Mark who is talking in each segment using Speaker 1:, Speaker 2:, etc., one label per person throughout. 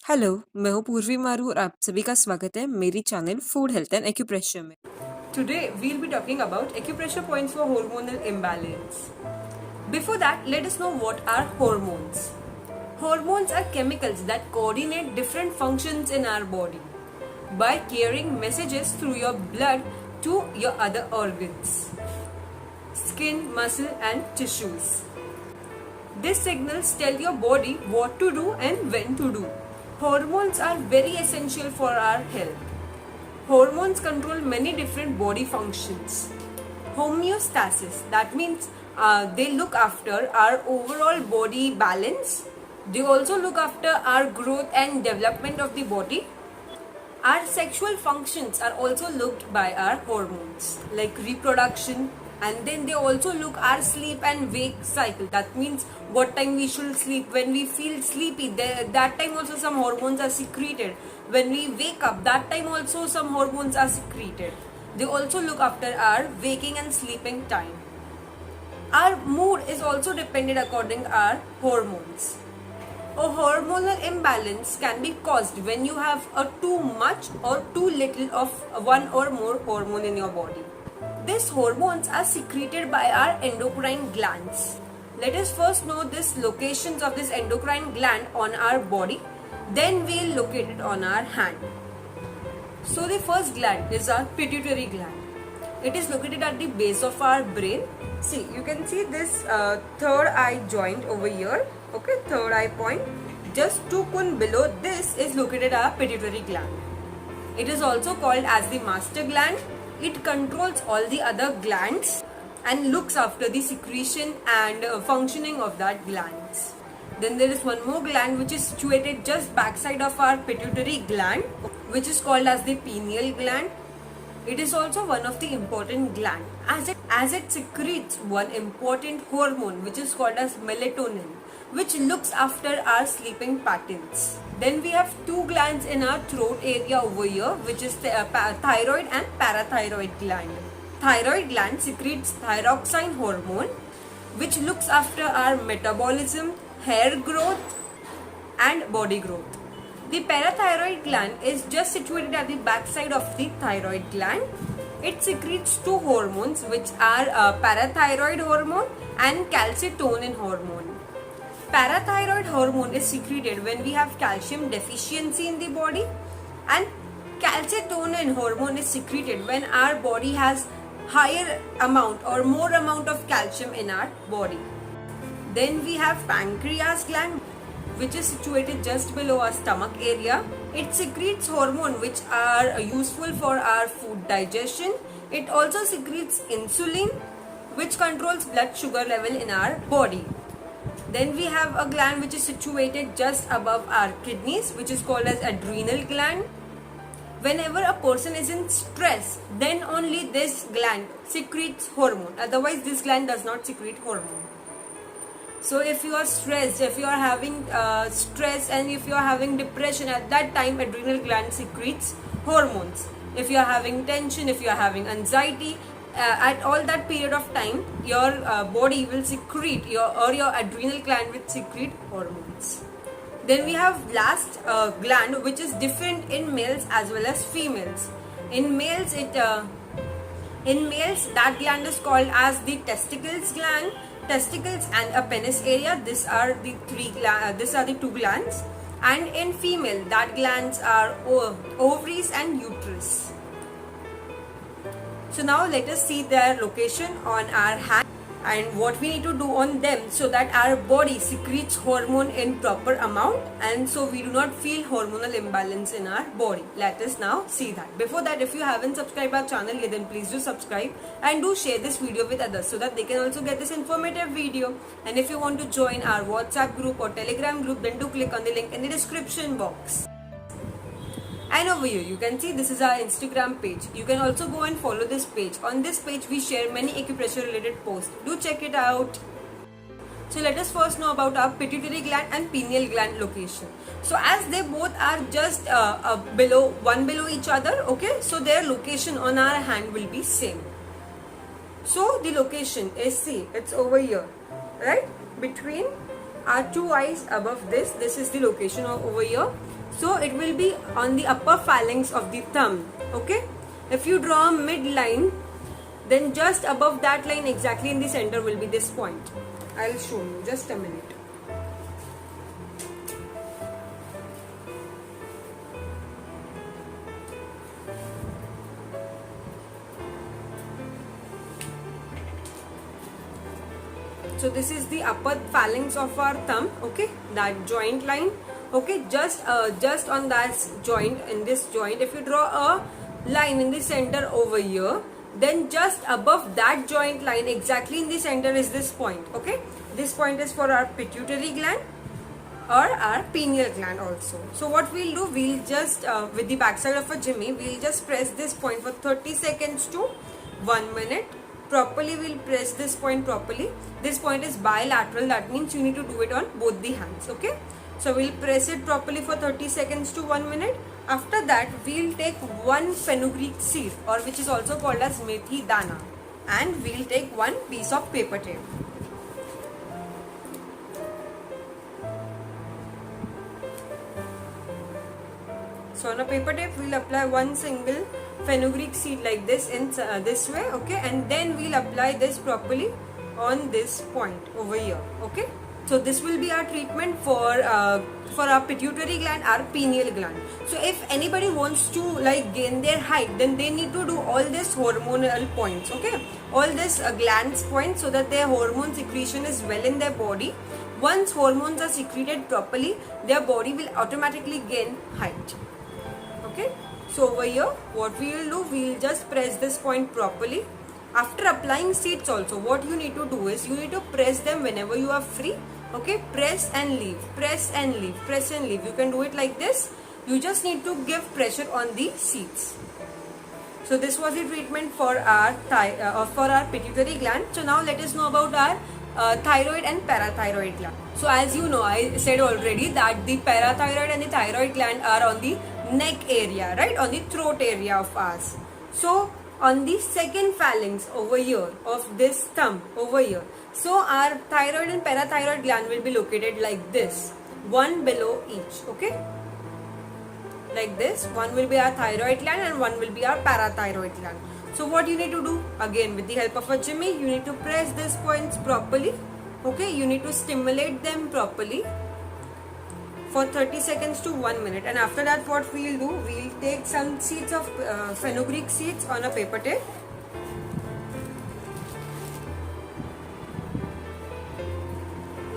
Speaker 1: Hello, मैं हूँ पूर्वी मारू और आप सभी का स्वागत है मेरी channel food health and acupressure में।
Speaker 2: Today we'll be talking about acupressure points for hormonal imbalance. Before that, let us know what are hormones. Hormones are chemicals that coordinate different functions in our body by carrying messages through your blood to your other organs, skin, muscle and tissues. These signals tell your body what to do and when to do. Hormones are very essential for our health. Hormones control many different body functions. Homeostasis, that means they look after our overall body balance. They also look after our growth and development of the body. Our sexual functions are also looked by our hormones, like reproduction, and then they also look our sleep and wake cycle. That means what time we should sleep. When we feel sleepy, that time also some hormones are secreted. When we wake up, that time also some hormones are secreted. They also look after our waking and sleeping time. Our mood is also dependent according to our hormones. A hormonal imbalance can be caused when you have a too much or too little of one or more hormone in your body. These hormones are secreted by our endocrine glands. Let us first know these locations of this endocrine gland on our body, then we'll locate it on our hand. So the first gland is our pituitary gland. It is located at the base of our brain. See, you can see this third eye joint over here. Okay, third eye point. Just 2 kun below this is located our pituitary gland. It is also called as the master gland. It controls all the other glands and looks after the secretion and functioning of that glands. Then there is one more gland which is situated just backside of our pituitary gland, which is called as the pineal gland. It is also one of the important gland as it secretes one important hormone which is called as melatonin, which looks after our sleeping patterns. Then we have two glands in our throat area over here, which is the thyroid and parathyroid gland. Thyroid gland secretes thyroxine hormone, which looks after our metabolism, hair growth and body growth. The parathyroid gland is just situated at the backside of the thyroid gland. It secretes two hormones which are parathyroid hormone and calcitonin hormone. Parathyroid hormone is secreted when we have calcium deficiency in the body, and calcitonin hormone is secreted when our body has higher amount or more amount of calcium in our body. Then we have pancreas gland, which is situated just below our stomach area. It secretes hormone which are useful for our food digestion. It also secretes insulin, which controls blood sugar level in our body. Then we have a gland which is situated just above our kidneys, which is called as adrenal gland. Whenever a person is in stress, then only this gland secretes hormone. Otherwise, this gland does not secrete hormone. So if you are stressed, if you are having stress and if you are having depression, at that time adrenal gland secretes hormones. If you are having tension, if you are having anxiety, at all that period of time, your body will secrete your adrenal gland will secrete hormones. Then we have last gland, which is different in males as well as females. In males, that gland is called as the testicles gland. Testicles and a penis area. These are the two glands. And in female, that glands are ovaries and uterus. So now let us see their location on our hand and what we need to do on them so that our body secretes hormone in proper amount and so we do not feel hormonal imbalance in our body. Let us now see that. Before that, if you haven't subscribed our channel yet, then please do subscribe and do share this video with others so that they can also get this informative video. And if you want to join our WhatsApp group or Telegram group, then do click on the link in the description box. And over here you can see this is our Instagram page. You can also go and follow this page. On this page we share many acupressure related posts. Do check it out. So let us first know about our pituitary gland and pineal gland location. So as they both are just below each other, okay, so their location on our hand will be same. So the location is, see, it's over here, right, between our two eyes above this. This is the location of over here. So it will be on the upper phalanx of the thumb. Okay. If you draw a midline, then just above that line, exactly in the center, will be this point. I'll show you. Just a minute. So this is the upper phalanx of our thumb. Okay, that joint line. Okay, just on that joint, in this joint, if you draw a line in the center over here, then just above that joint line, exactly in the center, is this point. Okay, this point is for our pituitary gland or our pineal gland also. So what we'll do, we'll just with the backside of a jimmy, we'll just press this point for 30 seconds to 1 minute. Properly, we'll press this point properly. This point is bilateral, that means you need to do it on both the hands. Okay, so we'll press it properly for 30 seconds to 1 minute. After that, we'll take one fenugreek seed, or which is also called as methi dana, and we'll take one piece of paper tape. So on a paper tape, we'll apply one single fenugreek seed like this in this way. Okay, and then we'll apply this properly on this point over here. Okay, so this will be our treatment for our pituitary gland, our pineal gland. So if anybody wants to like gain their height, then they need to do all this hormonal points. Okay, all this glands points, so that their hormone secretion is well in their body. Once hormones are secreted properly, their body will automatically gain height. Okay, so over here, what we will do, we will just press this point properly. After applying seeds also, what you need to do is, you need to press them whenever you are free. Okay, press and leave, press and leave, press and leave. You can do it like this. You just need to give pressure on the seeds. So this was the treatment for our pituitary gland. So now let us know about our thyroid and parathyroid gland. So as you know, I said already that the parathyroid and the thyroid gland are on the neck area, right, on the throat area of ours. So on the second phalanx over here of this thumb over here, so our thyroid and parathyroid gland will be located like this, one below each. Okay, like this. One will be our thyroid gland and one will be our parathyroid gland. So what you need to do, again with the help of a jimmy, you need to press these points properly. Okay, you need to stimulate them properly for 30 seconds to 1 minute, and after that what we will do, we will take some seeds of fenugreek seeds on a paper tape.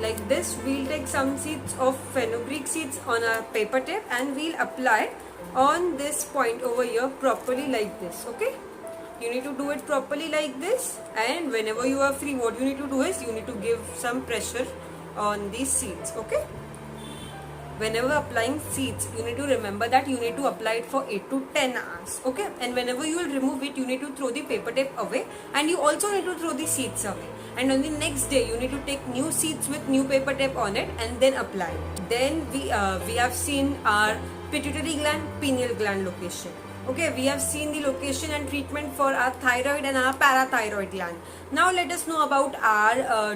Speaker 2: Like this, we'll take some seeds of fenugreek seeds on a paper tape and we'll apply on this point over here properly like this. Okay, you need to do it properly like this, and whenever you are free, what you need to do is, you need to give some pressure on these seeds. Okay, whenever applying seeds, you need to remember that you need to apply it for 8 to 10 hours. Okay, and whenever you will remove it, you need to throw the paper tape away, and you also need to throw the seeds away. And on the next day, you need to take new seeds with new paper tape on it and then apply it. Then we have seen our pituitary gland, pineal gland location. Okay, we have seen the location and treatment for our thyroid and our parathyroid gland. Now let us know about our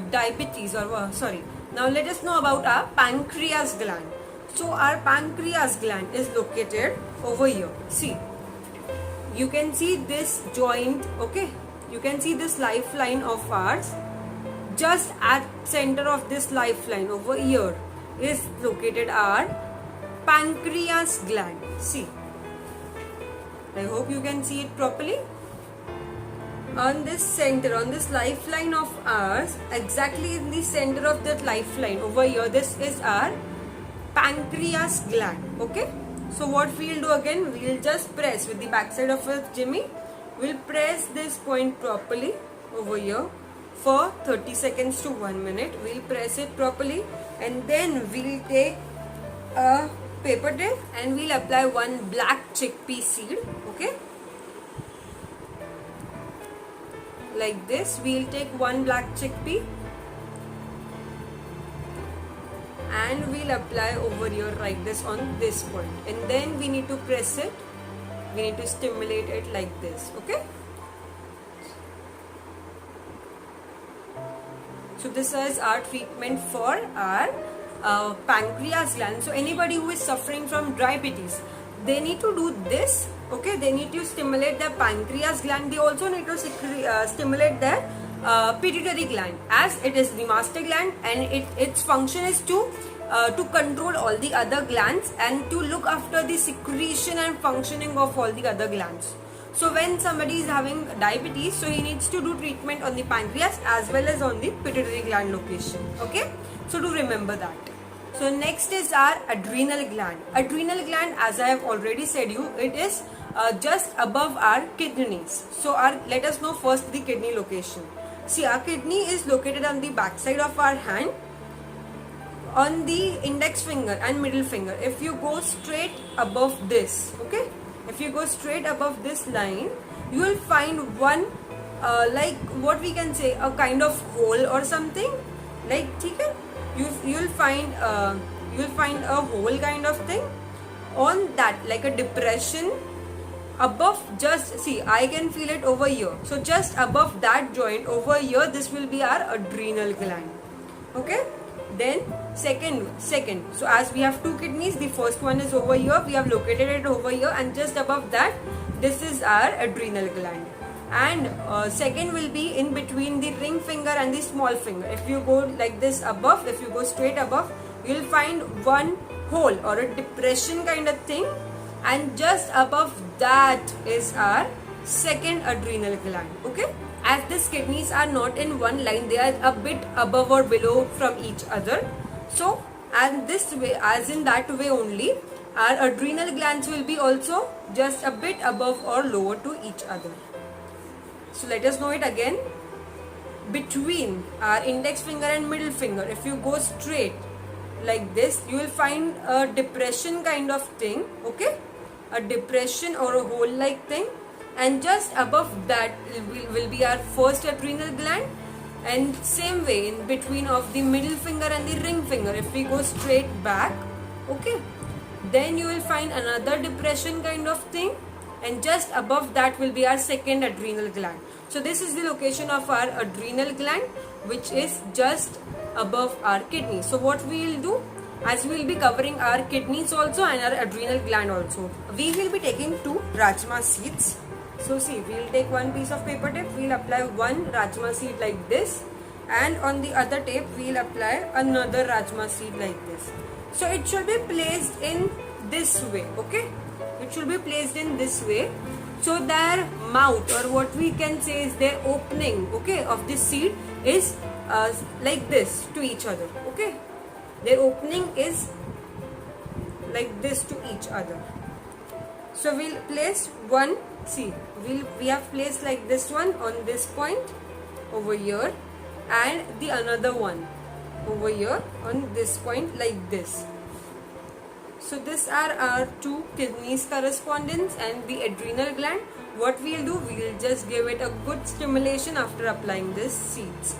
Speaker 2: now let us know about our pancreas gland. So our pancreas gland is located over here. See, you can see this joint. Okay, you can see this lifeline of ours. Just at center of this lifeline over here is located our pancreas gland. See, I hope you can see it properly. On this center, on this lifeline of ours, exactly in the center of that lifeline over here, this is our pancreas gland. Okay, so what we'll do again, we'll just press with the backside of a jimmy. We'll press this point properly over here for 30 seconds to 1 minute. We'll press it properly, and then we'll take a paper tape and we'll apply one black chickpea seed. Okay, like this. We'll take one black chickpea and we'll apply over here like this on this point, and then we need to press it. We need to stimulate it like this. Okay, so this is our treatment for our pancreas gland. So anybody who is suffering from diabetes, they need to do this. Okay, they need to stimulate their pancreas gland. They also need to stimulate their pituitary gland, as it is the master gland, and its function is to control all the other glands and to look after the secretion and functioning of all the other glands. So when somebody is having diabetes, so he needs to do treatment on the pancreas as well as on the pituitary gland location. Okay, so do remember that. So next is our adrenal gland. Adrenal gland, as I have already said you, it is just above our kidneys. So let us know first the kidney location. See, our kidney is located on the back side of our hand, on the index finger and middle finger. If you go straight above this, okay, if you go straight above this line, you will find one like what we can say, a kind of hole or something, like, okay, you'll find a hole kind of thing on that, like a depression above. Just see, I can feel it over here. So just above that joint over here, this will be our adrenal gland. Okay, then second, so as we have two kidneys, the first one is over here, we have located it over here, and just above that, this is our adrenal gland. And second will be in between the ring finger and the small finger. If you go like this above, if you go straight above, you will find one hole or a depression kind of thing, and just above that is our second adrenal gland. Okay, as these kidneys are not in one line, they are a bit above or below from each other. So and this way, as in that way only, our adrenal glands will be also just a bit above or lower to each other. So let us know it again. Between our index finger and middle finger, if you go straight like this, you will find a depression kind of thing. Okay, a depression or a hole like thing, and just above that will be our first adrenal gland. And same way, in between of the middle finger and the ring finger, if we go straight back, okay, then you will find another depression kind of thing, and just above that will be our second adrenal gland. So this is the location of our adrenal gland, which is just above our kidney. So what we will do, as we will be covering our kidneys also and our adrenal gland also, we will be taking 2 Rajma seeds. So see, we will take one piece of paper tape, we will apply one Rajma seed like this, and on the other tape we will apply another Rajma seed like this. So it should be placed in this way. Okay, it should be placed in this way. So their mouth, or what we can say is their opening, okay, of this seed is like this to each other. Okay, their opening is like this to each other. So we'll place one. See, we have placed like this one on this point over here, and the another one over here on this point like this. So these are our 2 kidneys correspondence and the adrenal gland. What we will do, we will just give it a good stimulation after applying these seeds.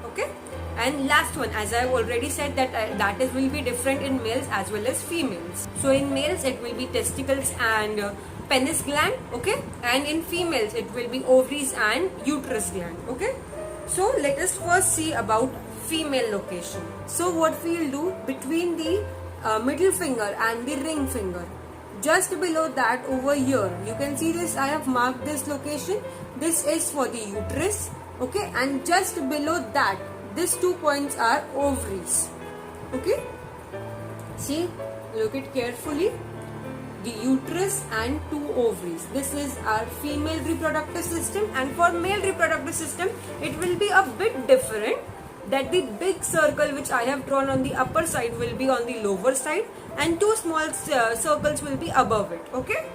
Speaker 2: Okay, and last one, as I have already said, that will be different in males as well as females. So in males it will be testicles and penis gland. Okay, and in females it will be ovaries and uterus gland. Okay, so let us first see about female location. So what we will do, between the middle finger and the ring finger, just below that over here, you can see this, I have marked this location. This is for the uterus. Okay, and just below that, these 2 points are ovaries. Okay, see, look it carefully, the uterus and 2 ovaries. This is our female reproductive system, and for male reproductive system it will be a bit different, that the big circle which I have drawn on the upper side will be on the lower side, and 2 small circles will be above it. Okay,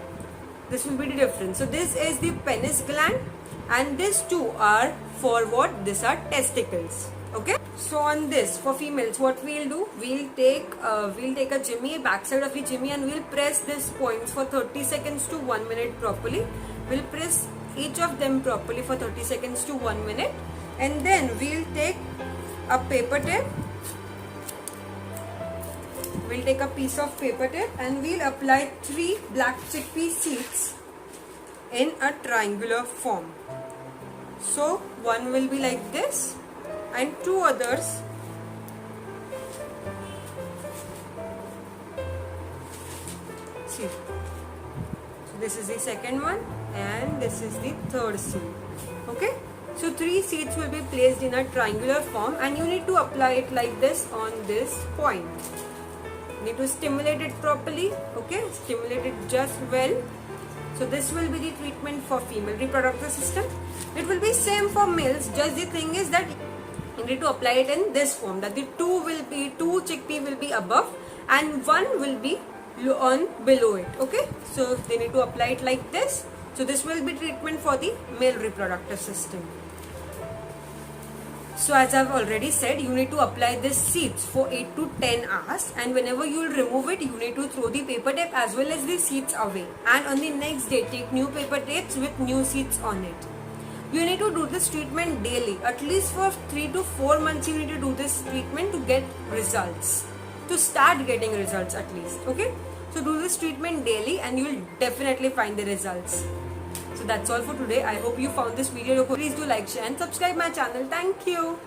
Speaker 2: this will be the difference. So this is the penis gland, and these 2 are for what? These are testicles. Okay, so on this, for females, what we'll do, we'll take a jimmy, backside of the jimmy, and we'll press these points for 30 seconds to 1 minute properly. We'll press each of them properly for 30 seconds to 1 minute, and then we'll take a paper tape. We'll take a piece of paper tape and we'll apply 3 black chickpea seeds in a triangular form. So one will be like this, and 2 others seed. So this is the second one and this is the third seed. Okay. So 3 seeds will be placed in a triangular form and you need to apply it like this on this point. You need to stimulate it properly. Okay. Stimulate it just well. So this will be the treatment for female reproductive system. It will be same for males. Just the thing is that you need to apply it in this form, that the two chickpea will be above and one will be on below it. Okay, so they need to apply it like this. So this will be treatment for the male reproductive system. So as I've already said, you need to apply this seeds for 8 to 10 hours, and whenever you will remove it, you need to throw the paper tape as well as the seeds away, and on the next day take new paper tapes with new seeds on it. You need to do this treatment daily, at least for 3 to 4 months you need to do this treatment to get results, to start getting results at least. Okay, so do this treatment daily and you will definitely find the results. So that's all for today. I hope you found this video. Please do like, share and subscribe my channel. Thank you.